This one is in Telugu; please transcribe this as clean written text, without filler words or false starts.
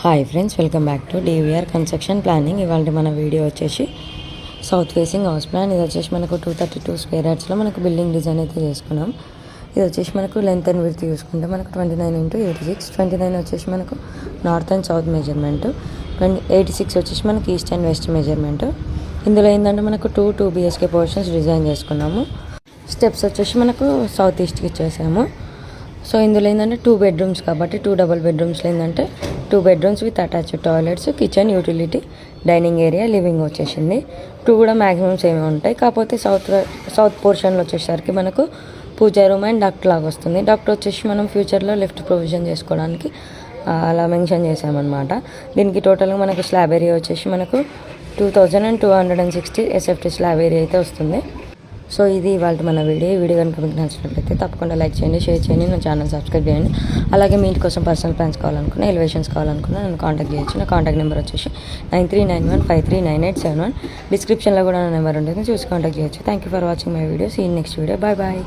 Hi friends, welcome back to DVR construction planning. ఇవాళ మన వీడియో వచ్చేసి సౌత్ ఫేసింగ్ హౌస్ ప్లాన్. ఇది వచ్చేసి మనకు 232 స్క్వేర్ యార్డ్స్లో మనకు బిల్డింగ్ డిజైన్ అయితే చేసుకున్నాం. ఇది వచ్చేసి మనకు లెంత్ అండ్ విడ్త్ చూసుకుంటే మనకు 29x86, 29 వచ్చేసి మనకు నార్త్ అండ్ సౌత్ మెజర్మెంట్, 86 వచ్చేసి మనకి ఈస్ట్ అండ్ వెస్ట్ మెజర్మెంట్. ఇందులో ఏంటంటే మనకు 2 BHK పోర్షన్స్ డిజైన్ చేసుకున్నాము. స్టెప్స్ వచ్చేసి మనకు సౌత్ ఈస్ట్కి ఇచ్చేసాము. సో ఇందులో ఏంటంటే 2 బెడ్రూమ్స్ కాబట్టి 2 డబుల్ బెడ్రూమ్స్లో ఏంటంటే 2 bedrooms with attached toilets, kitchen, utility, dining area, living వచ్చేసింది. 2 కూడా మ్యాక్సిమమ్స్ ఏమి ఉంటాయి. కాకపోతే సౌత్ పోర్షన్లో వచ్చేసరికి మనకు పూజా రూమ్ అండ్ డక్ట్ లాగా వస్తుంది. డక్ట్ వచ్చేసి మనం ఫ్యూచర్లో లిఫ్ట్ ప్రొవిజన్ చేసుకోవడానికి అలా మెన్షన్ చేసామన్నమాట. దీనికి టోటల్గా మనకు స్లాబ్ ఏరియా వచ్చేసి మనకు 2260 SFT స్లాబ్ ఏరియా అయితే వస్తుంది. సో ఇది ఇవాళ మన వీడియో కనుక మీకు నచ్చినట్లయితే తప్పకుండా లైక్ చేయండి, షేర్ చేయండి, నా ఛానల్ సబ్స్క్రైబ్ చేయండి. అలాగే మీ ఇంటి కోసం పర్సనల్ ప్లాన్స్ కావాలనుకున్నా, ఎలివేషన్స్ కావాలనుకున్నా నన్ను కాంటాక్ట్ చేయొచ్చు. నా కాంటాక్ట్ నెంబర్ వచ్చేసి 9391539871. డిస్క్రిప్షన్లో కూడా నా నెంబర్ ఉంటుంది, చూసి కాంటాక్ట్ చేయొచ్చు. Thank you for watching my video. See in next video. Bye.